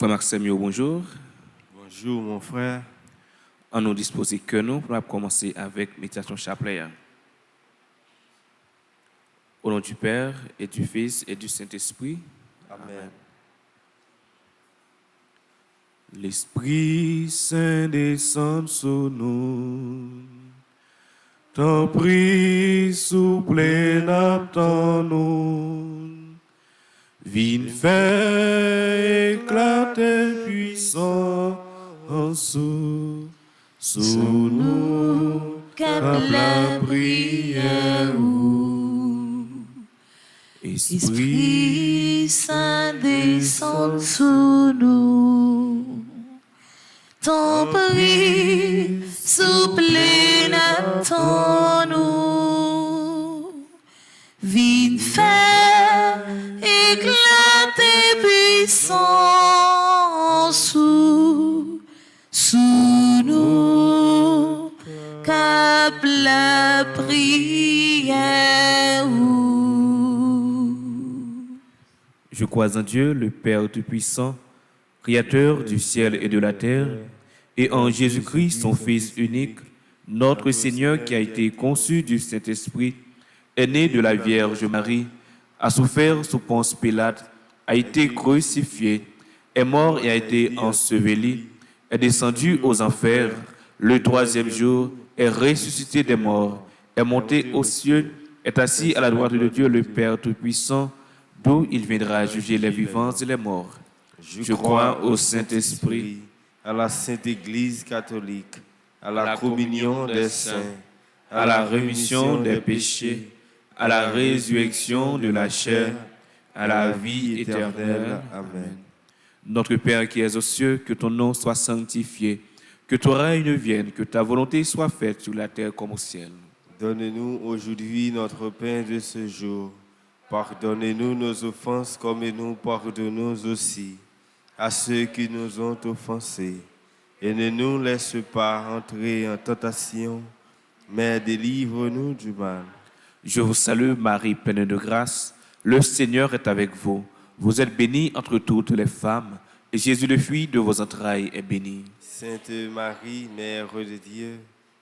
Frère Maxime, bonjour. Bonjour mon frère. On nous dispose que nous pour commencer avec méditation chapelet. Au nom du Père et du Fils et du Saint-Esprit. Amen. L'Esprit Saint descend sur nous. T'en prie, souple nous. Viens faire éclater puissant sous nous, comme la prière. Esprit Saint descend sur nous. Ton prie, souple nous. Viens faire éclater puissant sous nous, cap la prière. Je crois en Dieu, le Père Tout-Puissant, Créateur du ciel et de la terre, et en Jésus-Christ, son Fils unique, notre Seigneur qui a été conçu du Saint-Esprit, est né de la Vierge Marie, a souffert sous Ponce Pilate, a été crucifié, est mort et a été enseveli, est descendu aux enfers, le troisième jour est ressuscité des morts, est monté aux cieux, est assis à la droite de Dieu le Père Tout-Puissant, d'où il viendra juger les vivants et les morts. Je crois au Saint-Esprit, à la Sainte Église catholique, à la communion des saints, à la rémission des péchés, à la résurrection de la chair, à la vie éternelle. Amen. Notre Père qui es aux cieux, que ton nom soit sanctifié, que ton règne vienne, que ta volonté soit faite sur la terre comme au ciel. Donne-nous aujourd'hui notre pain de ce jour. Pardonnez-nous nos offenses comme nous pardonnons aussi à ceux qui nous ont offensés. Et ne nous laisse pas entrer en tentation, mais délivre-nous du mal. Je vous salue Marie, pleine de grâce. Le Seigneur est avec vous. Vous êtes bénie entre toutes les femmes, et Jésus, le fruit de vos entrailles, est béni. Sainte Marie, Mère de Dieu,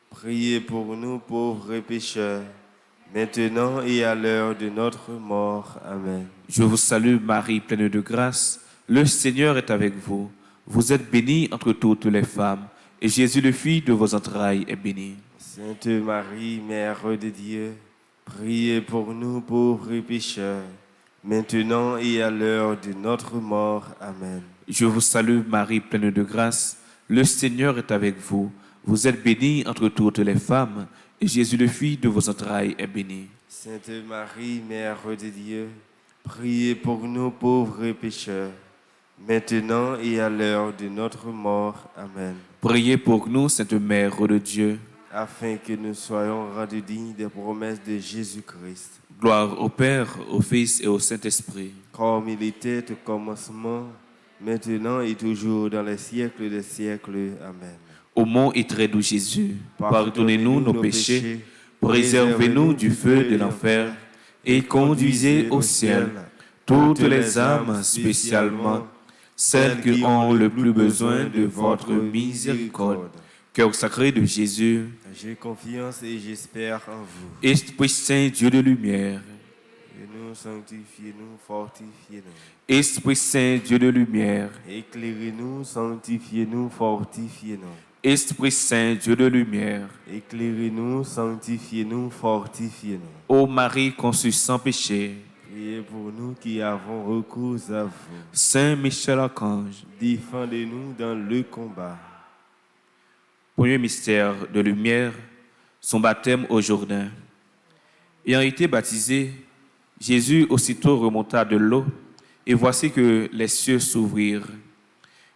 priez pour nous pauvres pécheurs, maintenant et à l'heure de notre mort. Amen. Je vous salue Marie, pleine de grâce. Le Seigneur est avec vous. Vous êtes bénie entre toutes les femmes, et Jésus, le fruit de vos entrailles, est béni. Sainte Marie, Mère de Dieu, priez pour nous pauvres pécheurs, maintenant et à l'heure de notre mort. Amen. Je vous salue Marie, pleine de grâce. Le Seigneur est avec vous. Vous êtes bénie entre toutes les femmes, et Jésus, le fruit de vos entrailles, est béni. Sainte Marie, Mère de Dieu, priez pour nous pauvres pécheurs, maintenant et à l'heure de notre mort. Amen. Priez pour nous, Sainte Mère de Dieu, afin que nous soyons rendus dignes des promesses de Jésus-Christ. Gloire au Père, au Fils et au Saint-Esprit. Comme il était au commencement, maintenant et toujours dans les siècles des siècles. Amen. Ô mon et très doux Jésus, pardonnez-nous nos péchés, préservez-nous du feu de l'enfer et conduisez au ciel toutes les âmes, spécialement celles qui ont le plus besoin de votre miséricorde. Cœur sacré de Jésus, j'ai confiance et j'espère en vous. Esprit Saint, Dieu de lumière, et nous sanctifiez-nous, fortifiez-nous. Esprit Saint, Dieu de lumière, éclairez-nous, sanctifiez-nous, fortifiez-nous. Esprit Saint, Dieu de lumière, éclairez-nous, sanctifiez-nous, fortifiez-nous. Ô Marie conçue sans péché, priez pour nous qui avons recours à vous. Saint Michel Archange, défendez-nous dans le combat. Premier mystère de lumière, son baptême au Jourdain. Ayant été baptisé, Jésus aussitôt remonta de l'eau, et voici que les cieux s'ouvrirent.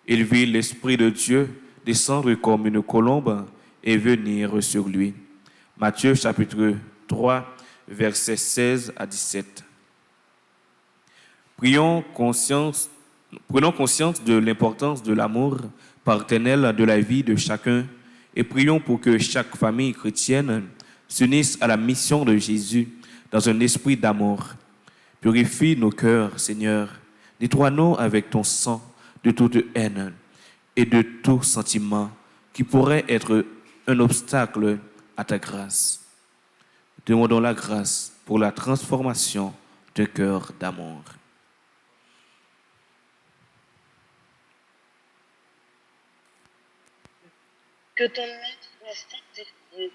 Il vit l'Esprit de Dieu descendre comme une colombe et venir sur lui. Matthieu chapitre 3, versets 16 à 17. Prenons conscience de l'importance de l'amour paternel de la vie de chacun et prions pour que chaque famille chrétienne s'unisse à la mission de Jésus dans un esprit d'amour. Purifie nos cœurs, Seigneur. Nettoie-nous avec ton sang, de toute haine et de tout sentiment qui pourrait être un obstacle à ta grâce. Demandons la grâce pour la transformation d'un cœur d'amour. Que ton nom soit sanctifié,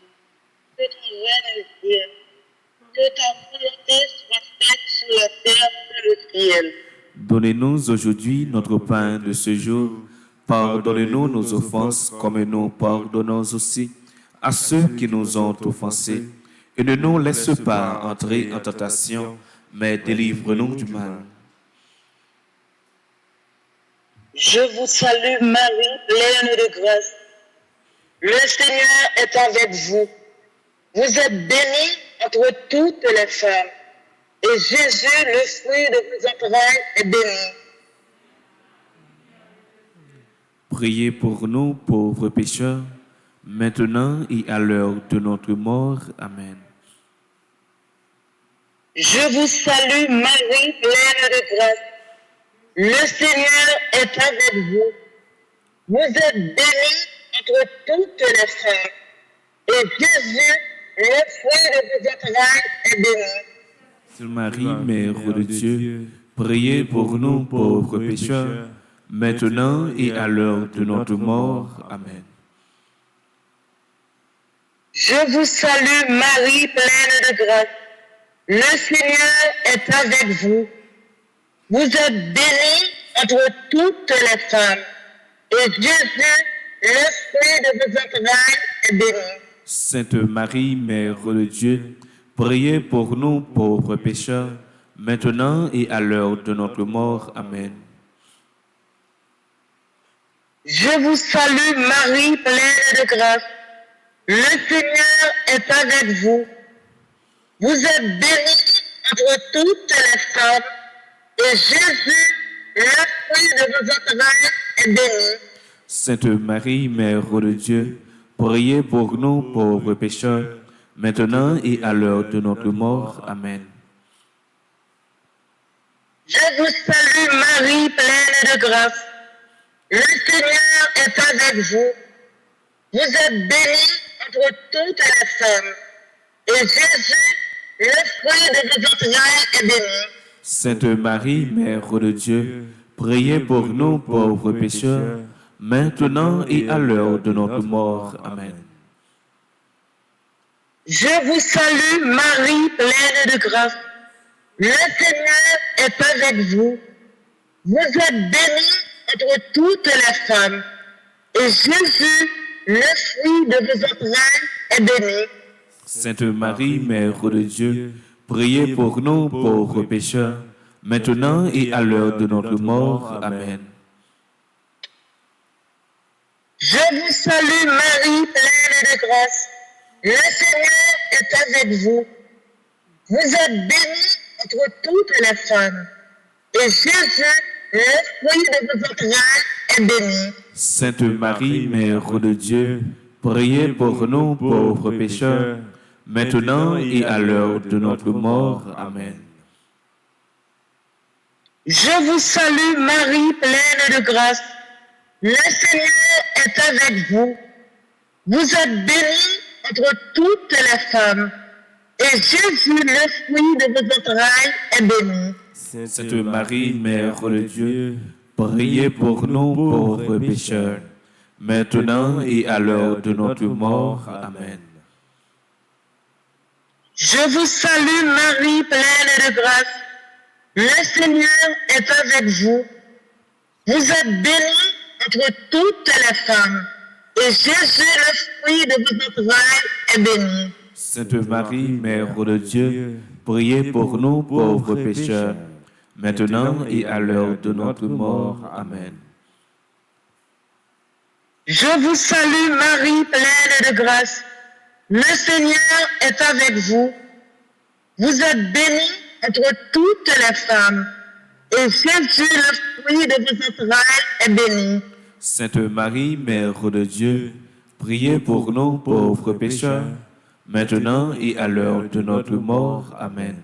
que ton règne vienne, que ta volonté soit faite sur la terre que le ciel. Donnez-nous aujourd'hui notre pain de ce jour. Pardonnez-nous nos offenses comme nous pardonnons aussi à ceux qui nous ont offensés. Et ne nous laisse pas entrer en tentation, mais délivre-nous du mal. Je vous salue Marie, pleine de grâce. Le Seigneur est avec vous. Vous êtes bénie entre toutes les femmes. Et Jésus, le fruit de vos entrailles, est béni. Priez pour nous, pauvres pécheurs, maintenant et à l'heure de notre mort. Amen. Je vous salue Marie, pleine de grâce. Le Seigneur est avec vous. Vous êtes bénie entre toutes les femmes. Et Jésus, le fruit de vos entrailles, est béni. Sainte Marie, Mère de Dieu, priez pour nous, pauvres pécheurs, maintenant et à l'heure de notre mort. Amen. Je vous salue Marie, pleine de grâce. Le Seigneur est avec vous. Vous êtes bénie entre toutes les femmes. Et Jésus, le fruit de vos entrailles, est béni. Sainte Marie, Mère de Dieu, priez pour nous, pauvres pécheurs, maintenant et à l'heure de notre mort. Amen. Je vous salue Marie, pleine de grâce. Le Seigneur est avec vous. Vous êtes bénie entre toutes les femmes. Et Jésus, le fruit de vos entrailles, est béni. Sainte Marie, Mère de Dieu, priez pour nous, pauvres pécheurs, maintenant et à l'heure de notre mort. Amen. Je vous salue Marie, pleine de grâce. Le Seigneur est avec vous. Vous êtes bénie entre toutes les femmes. Et Jésus, le fruit de vos entrailles, est béni. Sainte Marie, Mère de Dieu, priez pour nous, pauvres pécheurs, maintenant et à l'heure de notre mort. Amen. Je vous salue Marie, pleine de grâce. Le Seigneur est avec vous. Vous êtes bénie entre toutes les femmes. Et Jésus, le fruit de vos entrailles, est béni. Sainte Marie, Mère de Dieu, priez pour nous, pauvres pécheurs, maintenant et à l'heure de notre mort. Amen. Je vous salue Marie, pleine de grâce. Le Seigneur est avec vous. Vous êtes bénie entre toutes les femmes. Et Jésus, le fruit de vos entrailles, est béni. Sainte Marie, Mère de Dieu, priez pour nous, pauvres pécheurs, maintenant et à l'heure de notre mort. Amen. Je vous salue Marie, pleine de grâce. Le Seigneur est avec vous. Vous êtes bénie entre toutes les femmes. Et Jésus, le fruit de vos entrailles, est béni. Sainte Marie, Mère de Dieu, priez pour nous, pauvres pécheurs, maintenant et à l'heure de notre mort. Amen. Je vous salue Marie, pleine de grâce. Le Seigneur est avec vous. Vous êtes bénie entre toutes les femmes. Et Jésus, le fruit de vos entrailles, est béni. Sainte Marie, Mère de Dieu, priez pour nous, pauvres pécheurs, maintenant et à l'heure de notre mort. Amen. Je vous salue Marie, pleine de grâce. Le Seigneur est avec vous. Vous êtes bénie entre toutes les femmes. Et Jésus, le fruit de vos entrailles, est béni. Sainte Marie, Mère de Dieu, priez pour nous, pauvres pécheurs, maintenant et à l'heure de notre mort. Amen.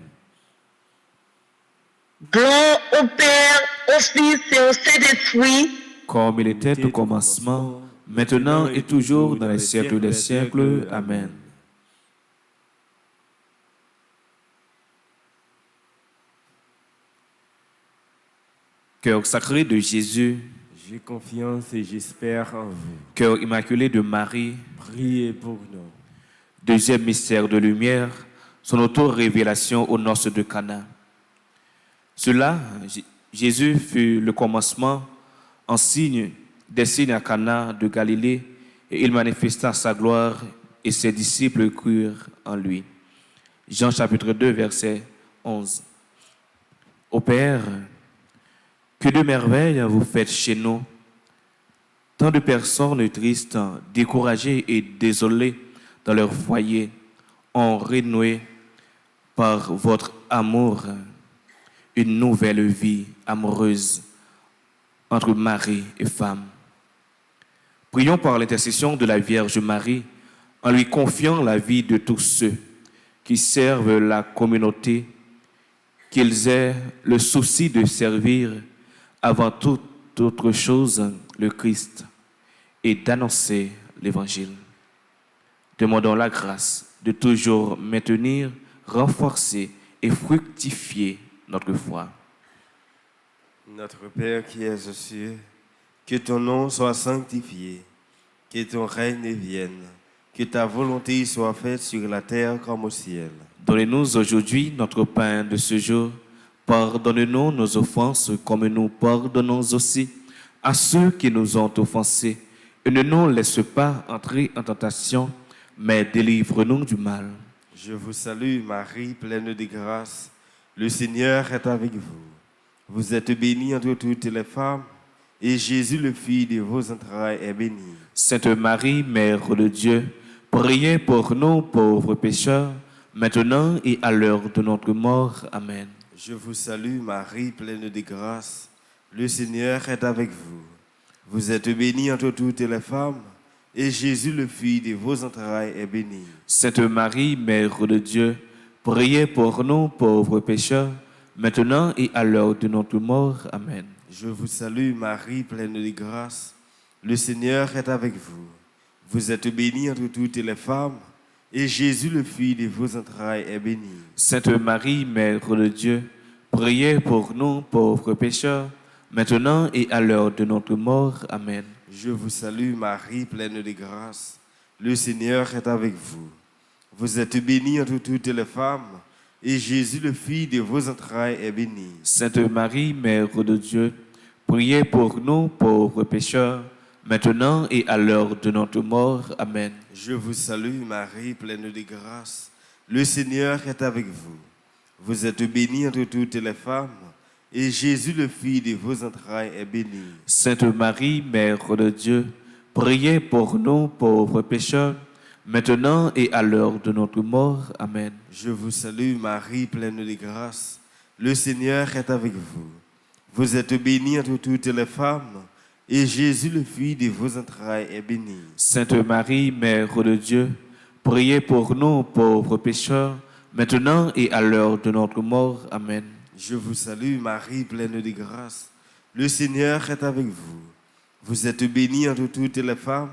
Gloire au Père, au Fils et au Saint-Esprit, comme il était au commencement, maintenant et toujours dans les siècles des siècles. Amen. Cœur sacré de Jésus, J'ai confiance et j'espère en vous. cœur immaculé de Marie, Priez pour nous. deuxième mystère de lumière, son auto-révélation aux noces de Cana. Cela, Jésus fut le commencement en signe, des signes à Cana de Galilée, et il manifesta sa gloire, et ses disciples crurent en lui. Jean chapitre 2, verset 11. Ô Père, que de merveilles vous faites chez nous. Tant de personnes tristes, découragées et désolées dans leur foyer ont renoué par votre amour une nouvelle vie amoureuse entre mari et femme. Prions par l'intercession de la Vierge Marie en lui confiant la vie de tous ceux qui servent la communauté, qu'ils aient le souci de servir avant toute autre chose le Christ et d'annoncer l'Évangile. Demandons la grâce de toujours maintenir, renforcer et fructifier notre foi. Notre Père qui es aux cieux, que ton nom soit sanctifié, que ton règne vienne, que ta volonté soit faite sur la terre comme au ciel. Donnez-nous aujourd'hui notre pain de ce jour. Pardonne-nous nos offenses comme nous pardonnons aussi à ceux qui nous ont offensés. Et ne nous laisse pas entrer en tentation, mais délivre-nous du mal. Je vous salue Marie, pleine de grâce. Le Seigneur est avec vous. Vous êtes bénie entre toutes les femmes, et Jésus, le fruit de vos entrailles, est béni. Sainte Marie, Mère de Dieu, priez pour nous pauvres pécheurs, maintenant et à l'heure de notre mort. Amen. Je vous salue Marie, pleine de grâce. Le Seigneur est avec vous. Vous êtes bénie entre toutes les femmes, et Jésus, le fruit de vos entrailles, est béni. Sainte Marie, Mère de Dieu, priez pour nous pauvres pécheurs, maintenant et à l'heure de notre mort. Amen. Je vous salue Marie, pleine de grâce. Le Seigneur est avec vous. Vous êtes bénie entre toutes les femmes, et Jésus, le fruit de vos entrailles, est béni. Sainte Marie, Mère de Dieu, priez pour nous pauvres pécheurs, maintenant et à l'heure de notre mort. Amen. Je vous salue Marie, pleine de grâce. Le Seigneur est avec vous. Vous êtes bénie entre toutes les femmes, et Jésus, le fruit de vos entrailles, est béni. Sainte Marie, Mère de Dieu, priez pour nous pauvres pécheurs, maintenant et à l'heure de notre mort. Amen. Je vous salue Marie, pleine de grâce. Le Seigneur est avec vous. Vous êtes bénie entre toutes les femmes, et Jésus, le fruit de vos entrailles, est béni. Sainte Marie, Mère de Dieu, priez pour nous pauvres pécheurs, maintenant et à l'heure de notre mort. Amen. Je vous salue Marie, pleine de grâce. Le Seigneur est avec vous. Vous êtes bénie entre toutes les femmes, et Jésus, le fruit de vos entrailles, est béni. Sainte Marie, Mère de Dieu, priez pour nous pauvres pécheurs, maintenant et à l'heure de notre mort. Amen. Je vous salue Marie, pleine de grâce. Le Seigneur est avec vous. Vous êtes bénie entre toutes les femmes,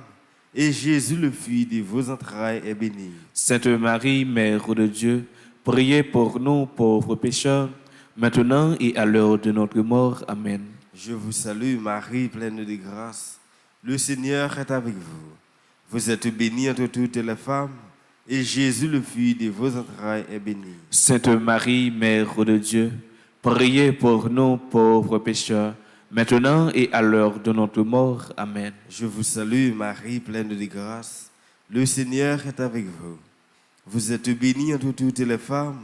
et Jésus, le fruit de vos entrailles, est béni. Sainte Marie, Mère de Dieu, priez pour nous pauvres pécheurs, maintenant et à l'heure de notre mort. Amen. Je vous salue Marie, pleine de grâce. Le Seigneur est avec vous. Vous êtes bénie entre toutes les femmes, et Jésus, le fruit de vos entrailles, est béni. Sainte Marie, Mère de Dieu, priez pour nous pauvres pécheurs, maintenant et à l'heure de notre mort. Amen. Je vous salue Marie, pleine de grâce. Le Seigneur est avec vous. Vous êtes bénie entre toutes les femmes,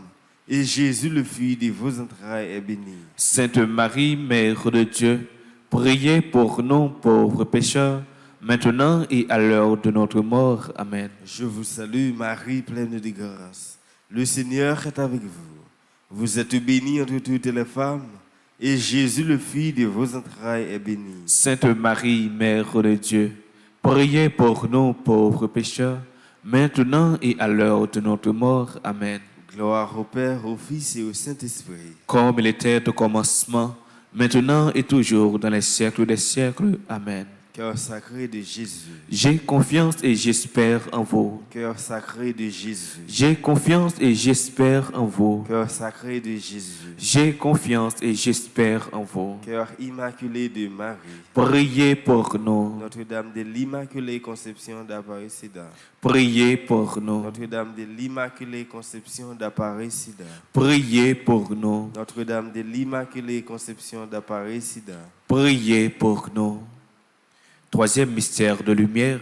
et Jésus, le fruit de vos entrailles, est béni. Sainte Marie, Mère de Dieu, priez pour nous pauvres pécheurs, maintenant et à l'heure de notre mort. Amen. Je vous salue Marie, pleine de grâce. Le Seigneur est avec vous. Vous êtes bénie entre toutes les femmes, et Jésus, le fruit de vos entrailles, est béni. Sainte Marie, Mère de Dieu, priez pour nous pauvres pécheurs, maintenant et à l'heure de notre mort. Amen. Gloire au Père, au Fils et au Saint-Esprit. comme il était au commencement, maintenant et toujours, dans les siècles des siècles. Amen. Cœur sacré de Jésus. J'ai confiance et j'espère en vous. Cœur sacré de Jésus. J'ai confiance et j'espère en vous. Cœur sacré de Jésus. J'ai confiance et j'espère en vous. Cœur immaculé de Marie. Priez pour nous. Notre-Dame de l'Immaculée Conception d'Aparecida. Priez pour nous. Notre-Dame de l'Immaculée Conception d'Aparecida. Priez pour nous. Notre-Dame de l'Immaculée Conception d'Aparecida. Priez pour nous. Troisième mystère de lumière,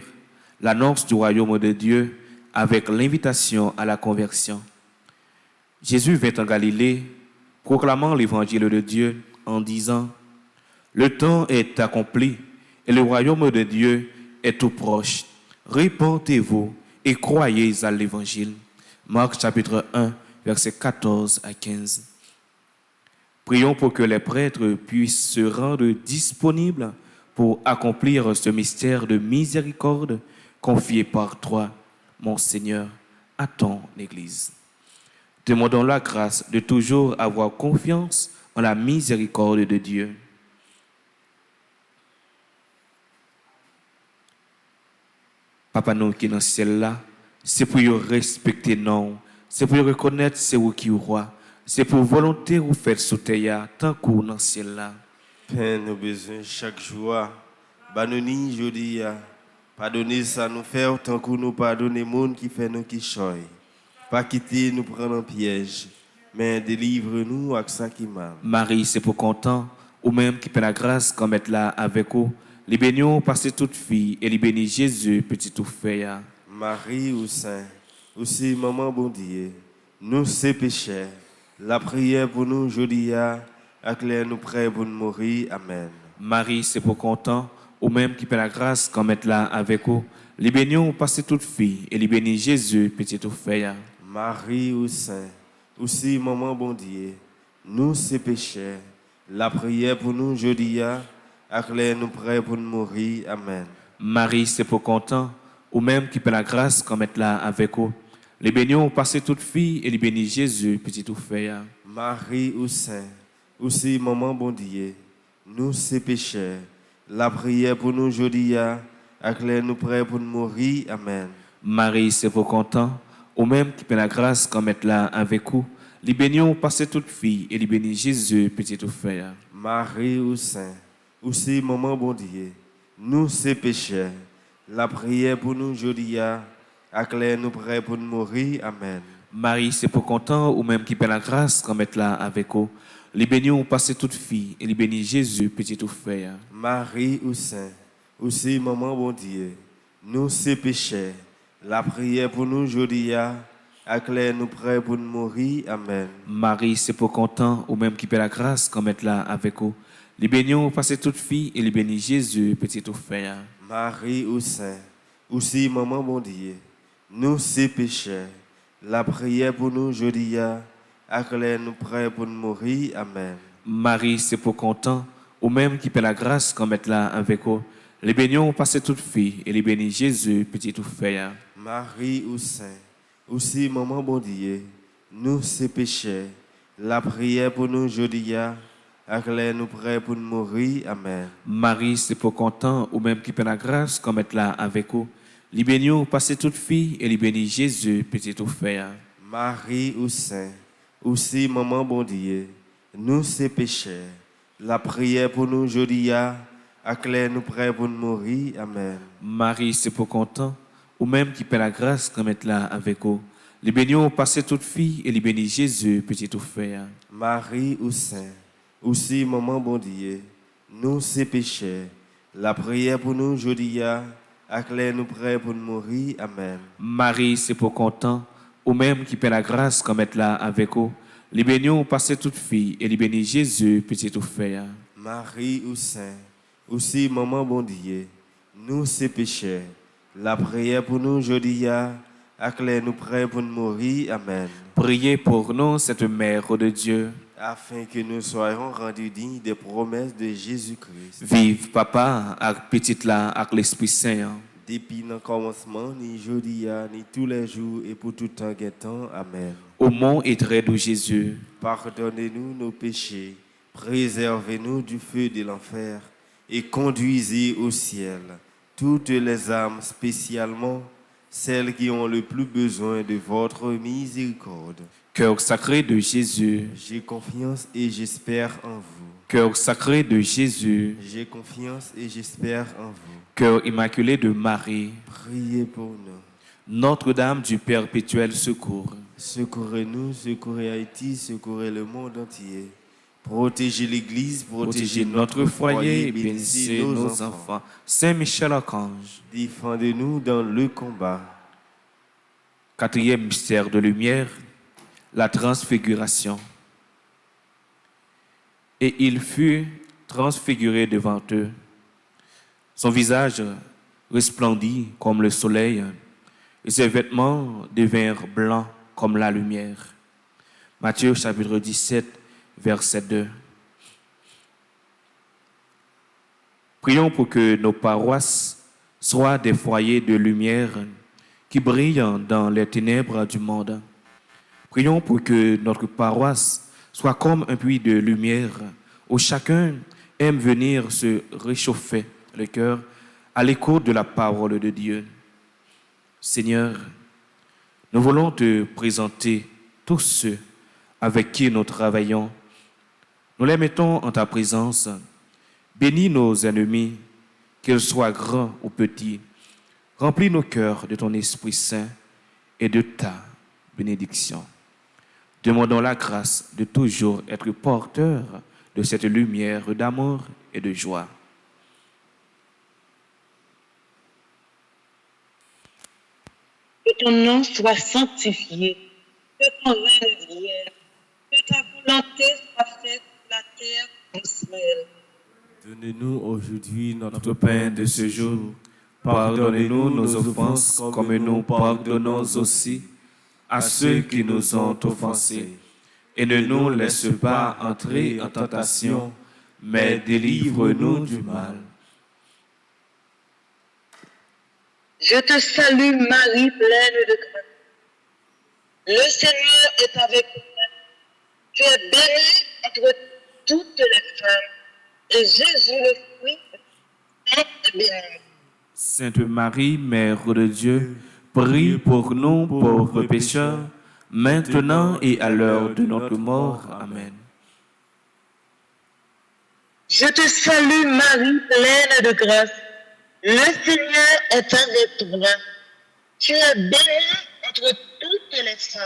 l'annonce du royaume de Dieu avec l'invitation à la conversion. Jésus vint en Galilée, proclamant l'évangile de Dieu en disant: le temps est accompli et le royaume de Dieu est tout proche. Répentez-vous et croyez à l'évangile. Marc chapitre 1, versets 14 à 15. Prions pour que les prêtres puissent se rendre disponibles pour accomplir ce mystère de miséricorde confié par toi, mon Seigneur, à ton Église. Demandons la grâce de toujours avoir confiance en la miséricorde de Dieu. Papa nous qui est dans le ciel là, c'est pour respecter nous, c'est pour reconnaître c'est vous qui est roi, c'est pour volonté vous faire sauter tant qu'on dans le ciel là. Père, nous besoin chaque jour. Banoni jodi ya. Pardonnez ça nous faire tant que nous pardonner monde qui fait nous qui choy. Pas quitter nous prendre en piège, mais délivre-nous avec ça qui mal. Marie, c'est pour content, ou même qui fait la grâce comme être là avec vous. Les bénions passer toute fille et les bénis Jésus, petit tout fait. Marie ou Saint, aussi maman bon Dieu, nous c'est pécheurs. La prière pour nous jodi ya, acclaire nous prêts pour nous mourir. Amen. Marie, c'est pour content, ou même qui fait la grâce comme être là avec vous. Les bénions passer toute fille et les bénis Jésus, petit tout fait. Marie ou Saint, aussi maman bon Dieu, nous c'est pécheurs. La prière pour nous jodi ya, acclaire nous prêts pour nous mourir. Amen. Marie, c'est pour content, ou même qui fait la grâce comme être là avec vous. Les bénions passer toute fille et les bénis Jésus, petit tout fait. Marie ou Saint, aussi maman bon Dieu, nous c'est pécheurs. La prière pour nous jodi ya, acclaire nous prêts pour nous mourir. Amen. Marie, c'est pour content, ou même qui fait la grâce comme être là avec vous. Les bénions passer toute fille et les bénis Jésus, petit tout fait. Marie ou Saint, aussi maman bon Dieu, nous c'est pécheurs. La prière pour nous jodi ya, acclaire nous prêts pour nous mourir. Amen. Marie, c'est pour content, ou même qui fait la grâce comme être là avec vous. Les bénions passer toute fille et les bénis Jésus, petit tout fait. Marie ou Saint, aussi maman bon Dieu, nous c'est pécheurs. La prière pour nous jodi ya, acclaire nous prêts pour nous mourir. Amen. Marie, c'est pour content, ou même qui fait la grâce comme être là avec vous. Les bénions passer toute fille et les bénis Jésus, petit tout fait. Marie ou Saint, aussi maman bon Dieu, nous c'est pécheurs. La prière pour nous jodi ya, acclaire nous prêts pour nous mourir. Amen. Marie, c'est pour content, ou même qui fait la grâce comme être là avec vous. Les bénions passer toute fille et les bénis Jésus, petit tout fait. Marie ou Saint, aussi maman bon Dieu, nous c'est pécheurs. La prière pour nous jodi ya, acclaire nous prêts pour nous mourir. Amen. Marie, c'est pour content, ou même qui fait la grâce comme être là avec vous. Les bénions passer toute fille et les bénis Jésus, petit tout fait. Marie ou Saint, aussi maman bon Dieu, nous c'est pécheurs. La prière pour nous jodi ya, acclaire nous prêts pour nous mourir. Amen. Marie, c'est pour content, ou même qui fait la grâce comme être là avec vous. Les bénions passer toute fille et les bénis Jésus, petit tout fait. Marie ou Saint, aussi maman bon Dieu, nous c'est pécheurs. La prière pour nous jodi ya, acclaire nous prêts pour nous mourir. Amen. Marie, c'est pour content, ou même qui fait la grâce comme être là avec vous. Les bénions passer toute fille et les bénis Jésus, petit tout fait. Marie ou Saint, aussi maman bon Dieu, nous c'est pécheurs. La prière pour nous jodi ya, acclaire nous prêts pour nous mourir. Amen. Priez pour nous, cette Mère de Dieu. Afin que nous soyons rendus dignes des promesses de Jésus-Christ. Vive Papa, avec petite là, avec l'Esprit Saint. depuis le commencement, ni jeudi, ni tous les jours, et pour tout temps et temps. Amen. Ô mon et très doux Jésus, Pardonnez-nous nos péchés, préservez-nous du feu de l'enfer, et conduisez au ciel toutes les âmes, spécialement celles qui ont le plus besoin de votre miséricorde. cœur sacré de Jésus, J'ai confiance et j'espère en vous. cœur sacré de Jésus, J'ai confiance et j'espère en vous. cœur immaculé de Marie, Priez pour nous. Notre-Dame du perpétuel secours, Secourez-nous, secourez Haïti, secourez le monde entier. Protégez l'Église, protégez notre foyer, bénissez nos enfants. Saint Michel Archange, Défendez-nous dans le combat. quatrième mystère de lumière, la transfiguration. Et il fut transfiguré devant eux. Son visage resplendit comme le soleil, et ses vêtements devinrent blancs comme la lumière. Matthieu chapitre 17, verset 2. Prions pour que nos paroisses soient des foyers de lumière qui brillent dans les ténèbres du monde. Prions pour que notre paroisse soit comme un puits de lumière où chacun aime venir se réchauffer le cœur à l'écoute de la parole de Dieu. Seigneur, nous voulons te présenter tous ceux avec qui nous travaillons. Nous les mettons en ta présence. Bénis nos ennemis, qu'ils soient grands ou petits. Remplis nos cœurs de ton Esprit Saint et de ta bénédiction. Demandons la grâce de toujours être porteurs de cette lumière d'amour et de joie. Que ton nom soit sanctifié, que ton règne vienne, que ta volonté soit faite sur la terre comme au ciel. Donnez-nous aujourd'hui Notre pain de ce jour, pardonnez-nous nos offenses comme nous pardonnons aussi à ceux qui nous ont offensés. Et ne nous laisse pas entrer en tentation, mais délivre-nous du mal. Je te salue Marie, pleine de grâce. Le Seigneur est avec toi. Tu es bénie entre toutes les femmes, et Jésus, le fruit de ton sein, est béni. Sainte Marie, Mère de Dieu, prie pour nous pauvres pécheurs, maintenant et à l'heure de notre mort. Amen. Je te salue Marie, pleine de grâce. Le Seigneur est avec toi. Tu es bénie entre toutes les femmes,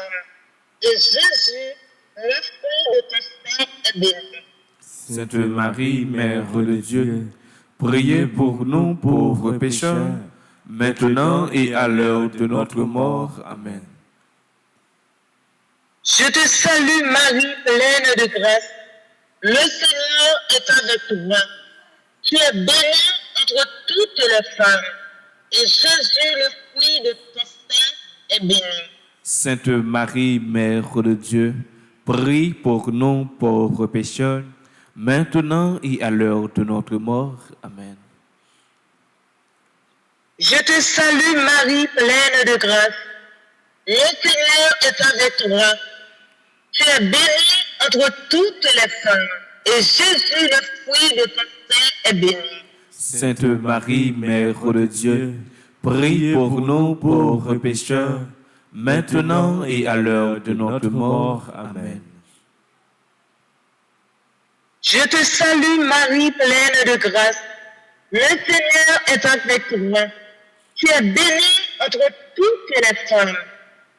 et Jésus, le fruit de ton sein, est béni. Sainte Marie, Mère de Dieu, priez pour nous pauvres pécheurs, maintenant et à l'heure de notre mort. Amen. Je te salue Marie, pleine de grâce. Le Seigneur est avec toi. Tu es bénie entre toutes les femmes, et Jésus, le fruit de ton sein, est béni. Sainte Marie, Mère de Dieu, prie pour nous pauvres pécheurs, maintenant et à l'heure de notre mort. Amen. Je te salue Marie, pleine de grâce. Le Seigneur est avec toi. Tu es bénie entre toutes les femmes, et Jésus, le fruit de ton sein, est béni. Sainte Marie, Mère de Dieu, prie pour nous pauvres pécheurs, maintenant et à l'heure de notre mort. Amen. Je te salue Marie, pleine de grâce. Le Seigneur est avec toi. Tu es bénie entre toutes les femmes,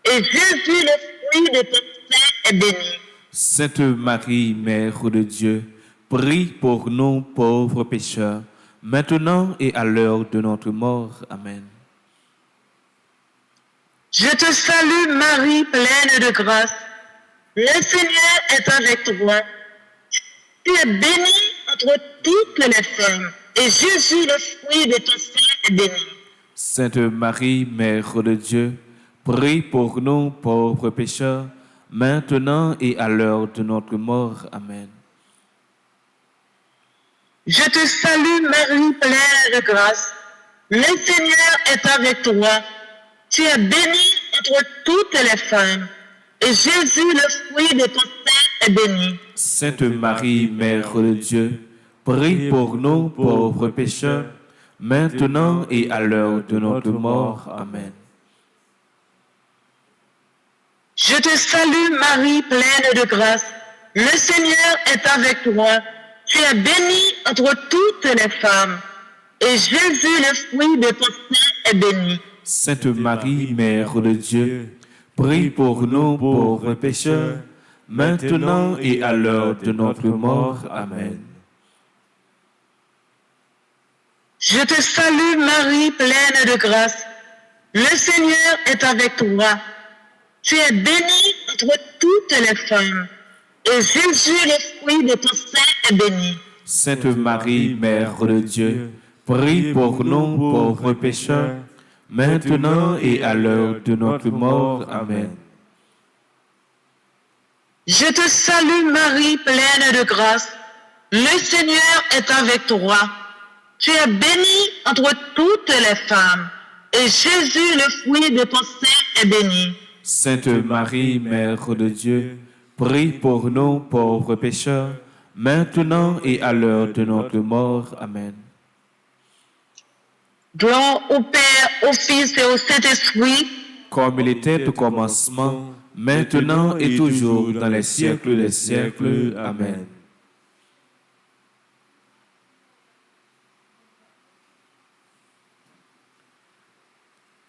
et Jésus, le fruit de ton sein, est béni. Sainte Marie, Mère de Dieu, prie pour nous pauvres pécheurs, maintenant et à l'heure de notre mort. Amen. Je te salue Marie, pleine de grâce. Le Seigneur est avec toi. Tu es bénie entre toutes les femmes, et Jésus, le fruit de ton sein, est béni. Sainte Marie, Mère de Dieu, prie pour nous pauvres pécheurs, maintenant et à l'heure de notre mort. Amen. Je te salue Marie, pleine de grâce. Le Seigneur est avec toi. Tu es bénie entre toutes les femmes. Et Jésus, le fruit de ton sein, est béni. Sainte Marie, Mère de Dieu, prie pour nous pauvres pécheurs, maintenant et à l'heure de notre mort. Amen. Je te salue Marie, pleine de grâce. Le Seigneur est avec toi. Tu es bénie entre toutes les femmes. Et Jésus, le fruit de ton sein, est béni. Sainte Marie, Mère de Dieu, prie pour nous pauvres pécheurs, maintenant et à l'heure de notre mort. Amen. Je te salue Marie, pleine de grâce. Le Seigneur est avec toi. Tu es bénie entre toutes les femmes. Et Jésus, le fruit de ton sein, est béni. Sainte Marie, Mère de Dieu, prie pour nous pauvres pécheurs, maintenant et à l'heure de notre mort. Amen. Je te salue Marie, pleine de grâce. Le Seigneur est avec toi. Tu es bénie entre toutes les femmes. Et Jésus, le fruit de ton sein, est béni. Sainte Marie, Mère de Dieu, prie pour nous pauvres pécheurs, maintenant et à l'heure de notre mort. Amen. Gloire au Père, au Fils et au Saint-Esprit, Comme il était au commencement, maintenant et toujours, dans les siècles des siècles. Amen.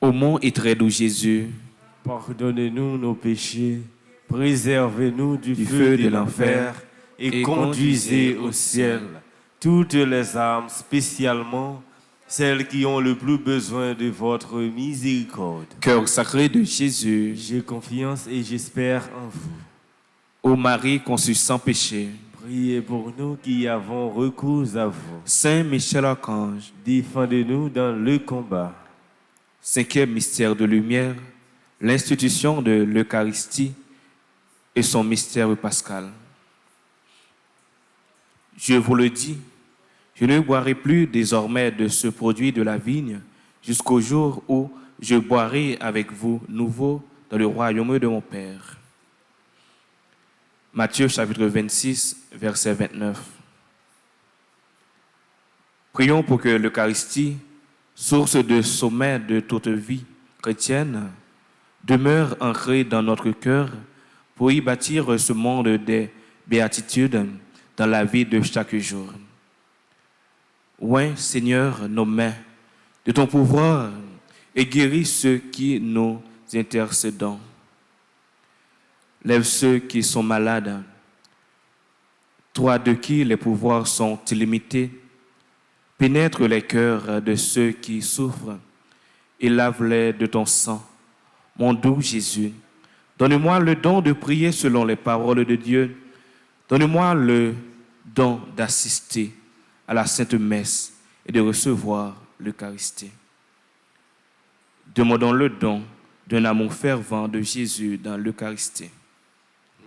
Ô mon et très doux Jésus, Pardonnez-nous nos péchés, préservez-nous du du feu de l'enfer et conduisez au ciel toutes les âmes, spécialement celles qui ont le plus besoin de votre miséricorde. cœur sacré de Jésus, J'ai confiance et j'espère en vous. ô Marie conçue sans péché, Priez pour nous qui avons recours à vous. Saint Michel Archange, Défendez-nous dans le combat. cinquième mystère de lumière, l'institution de l'Eucharistie et son mystère pascal. Je vous le dis, je ne boirai plus désormais de ce produit de la vigne jusqu'au jour où je boirai avec vous nouveau dans le royaume de mon Père. Matthieu chapitre 26, verset 29. Prions pour que l'Eucharistie, source de sommet de toute vie chrétienne, demeure ancrée dans notre cœur pour y bâtir ce monde des béatitudes dans la vie de chaque jour. Oint, Seigneur, nos mains de ton pouvoir et guéris ceux qui nous intercédent. Lève ceux qui sont malades, toi de qui les pouvoirs sont illimités. Pénètre les cœurs de ceux qui souffrent et lave-les de ton sang. Mon doux Jésus, donne-moi le don de prier selon les paroles de Dieu. Donne-moi le don d'assister à la Sainte Messe et de recevoir l'Eucharistie. Demandons le don d'un amour fervent de Jésus dans l'Eucharistie.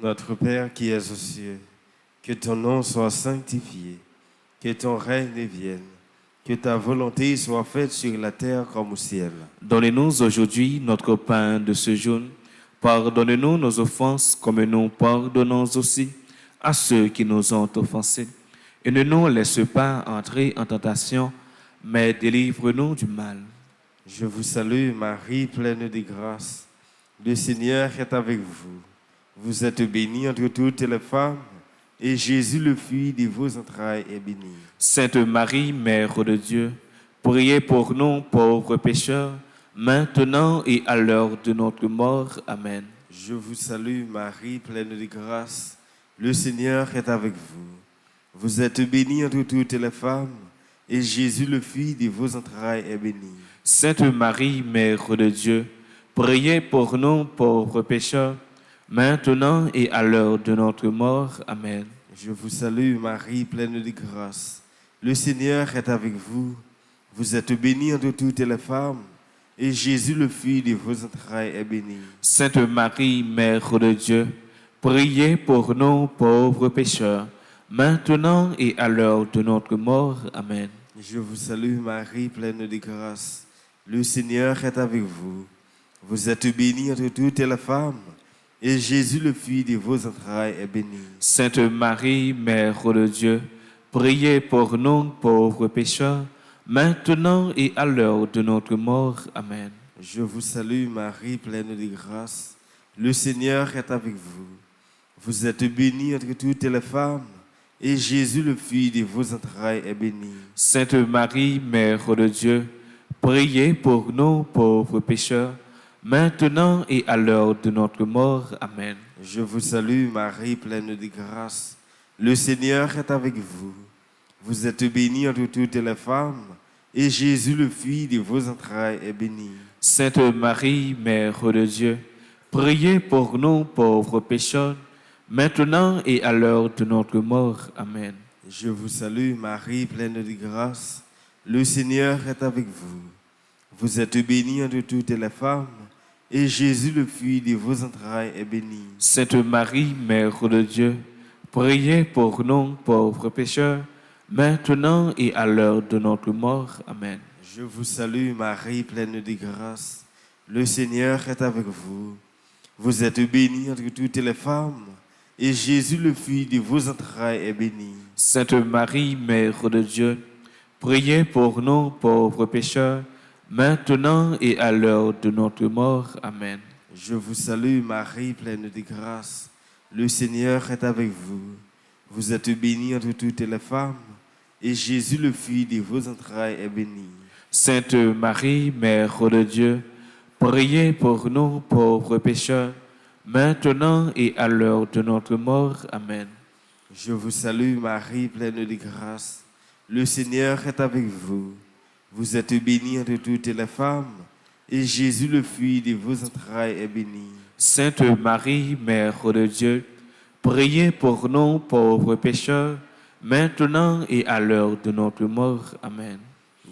Notre Père qui es aux cieux, que ton nom soit sanctifié, que ton règne vienne, que ta volonté soit faite sur la terre comme au ciel. Donnez-nous aujourd'hui notre pain de ce jour. Pardonnez-nous nos offenses comme nous pardonnons aussi à ceux qui nous ont offensés. Et ne nous laisse pas entrer en tentation, mais délivre-nous du mal. Je vous salue Marie, pleine de grâce. Le Seigneur est avec vous. Vous êtes bénie entre toutes les femmes, et Jésus, le fruit de vos entrailles, est béni. Sainte Marie, Mère de Dieu, priez pour nous pauvres pécheurs, maintenant et à l'heure de notre mort. Amen. Je vous salue Marie, pleine de grâce. Le Seigneur est avec vous. Vous êtes bénie entre toutes les femmes, et Jésus, le fruit de vos entrailles, est béni. Sainte Marie, Mère de Dieu, priez pour nous pauvres pécheurs, maintenant et à l'heure de notre mort. Amen. Je vous salue Marie, pleine de grâce. Le Seigneur est avec vous. Vous êtes bénie entre toutes les femmes, et Jésus, le fruit de vos entrailles, est béni. Sainte Marie, Mère de Dieu, priez pour nous pauvres pécheurs, maintenant et à l'heure de notre mort. Amen. Je vous salue Marie, pleine de grâce. Le Seigneur est avec vous. Vous êtes bénie entre toutes les femmes, et Jésus, le fruit de vos entrailles, est béni. Sainte Marie, Mère de Dieu, priez pour nous pauvres pécheurs, maintenant et à l'heure de notre mort. Amen. Je vous salue Marie, pleine de grâce. Le Seigneur est avec vous. Vous êtes bénie entre toutes les femmes, et Jésus, le fruit de vos entrailles, est béni. Sainte Marie, Mère de Dieu, priez pour nous pauvres pécheurs, maintenant et à l'heure de notre mort. Amen. Je vous salue Marie, pleine de grâce. Le Seigneur est avec vous. Vous êtes bénie entre toutes les femmes, et Jésus, le fruit de vos entrailles, est béni. Sainte Marie, Mère de Dieu, priez pour nous pauvres pécheurs, maintenant et à l'heure de notre mort. Amen. Je vous salue Marie, pleine de grâce. Le Seigneur est avec vous. Vous êtes bénie entre toutes les femmes, et Jésus, le fruit de vos entrailles, est béni. Sainte Marie, Mère de Dieu, priez pour nous pauvres pécheurs, maintenant et à l'heure de notre mort. Amen. Je vous salue Marie, pleine de grâce. Le Seigneur est avec vous. Vous êtes bénie entre toutes les femmes, et Jésus, le fruit de vos entrailles, est béni. Sainte Marie, Mère de Dieu, priez pour nous pauvres pécheurs, maintenant et à l'heure de notre mort. Amen. Je vous salue Marie, pleine de grâce. Le Seigneur est avec vous. Vous êtes bénie entre toutes les femmes, et Jésus, le fruit de vos entrailles, est béni. Sainte Marie, Mère de Dieu, priez pour nous pauvres pécheurs, maintenant et à l'heure de notre mort. Amen. Je vous salue Marie, pleine de grâce. Le Seigneur est avec vous. Vous êtes bénie entre toutes les femmes, et Jésus, le fruit de vos entrailles, est béni. Sainte Marie, Mère de Dieu, priez pour nous pauvres pécheurs, maintenant et à l'heure de notre mort. Amen.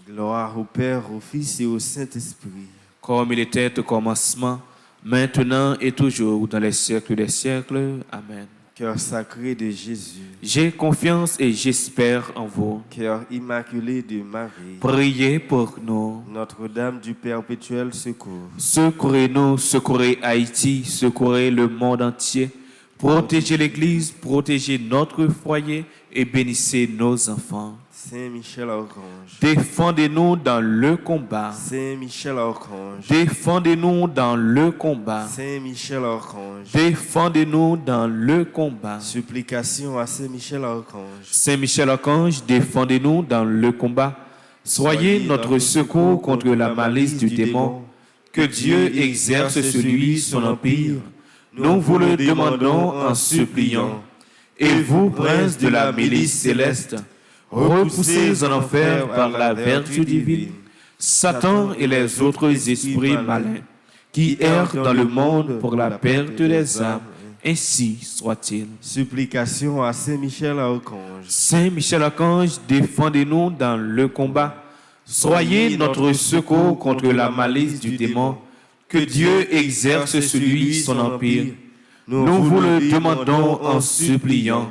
Gloire au Père, au Fils et au Saint-Esprit. Comme il était au commencement, maintenant et toujours, dans les siècles des siècles. Amen. Cœur sacré de Jésus, J'ai confiance et j'espère en vous. cœur immaculé de Marie, Priez pour nous. Notre-Dame du perpétuel secours, Secourez-nous, secourez Haïti, secourez le monde entier. Protégez l'Église, protégez notre foyer et bénissez nos enfants. Saint Michel Archange, Défendez-nous dans le combat. Saint Michel Archange, Défendez-nous dans le combat. Saint Michel Archange, Défendez-nous dans le combat. supplication à Saint Michel Archange, Saint Michel Archange, défendez-nous dans le combat. Soyez notre secours contre la malice du démon. Que Dieu exerce sur lui son empire. Nous vous le demandons en suppliant. Et vous, prince de la milice céleste, repoussés en enfer par la vertu divine, Satan et les autres esprits malins qui errent dans le monde pour la perte des âmes, ainsi soit-il. supplication à Saint Michel Archange, Saint Michel Archange, défendez-nous dans le combat. Soyez notre secours contre la malice du démon. Que Dieu exerce sur lui son empire. Nous vous le demandons en suppliant.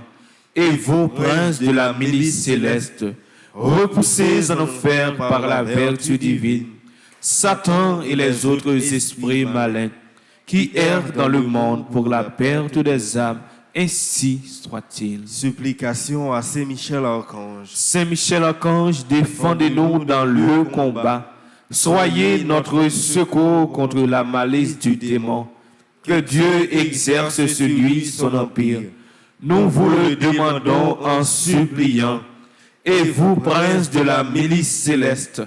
Et vous, princes de la milice céleste, repoussés en enfer par la vertu divine, Satan et les autres esprits malins qui errent dans le monde pour la perte des âmes, ainsi soit-il. supplication à Saint Michel Archange, Saint Michel Archange, défendez-nous dans le combat. Soyez notre secours contre la malice du démon. Que Dieu exerce sur lui son empire. Nous vous le demandons en suppliant. Et vous, princes de la milice céleste,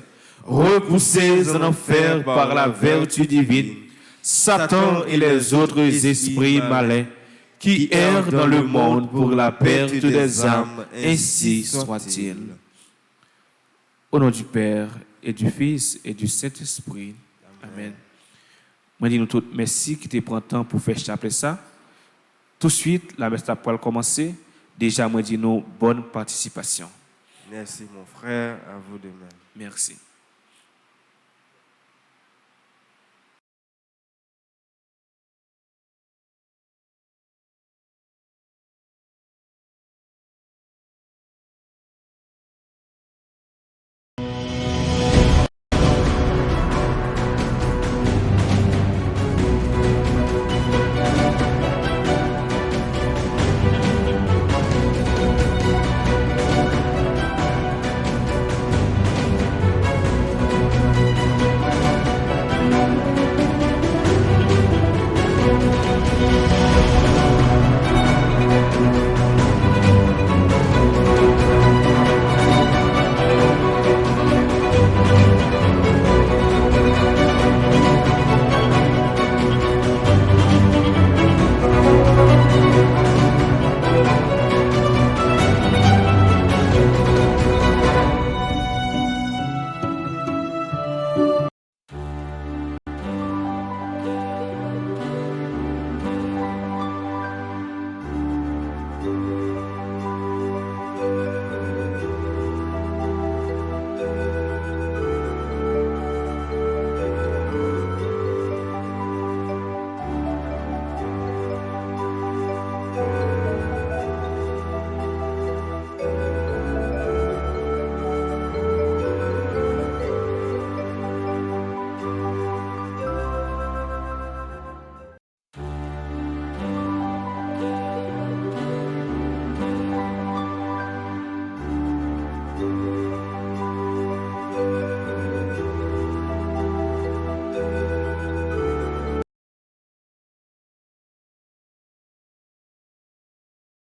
repoussés en enfer par la vertu divine, Satan et les autres esprits malins qui errent dans le monde pour la perte des âmes, ainsi soit-il. Au nom du Père, et du Fils, et du Saint-Esprit. Amen. Moi, dis nous tous merci qui te prend temps pour faire chapelet ça. Tout de suite, la messe a commencer. Déjà, moi, dis nous bonne participation. merci mon frère, à vous de même. Merci.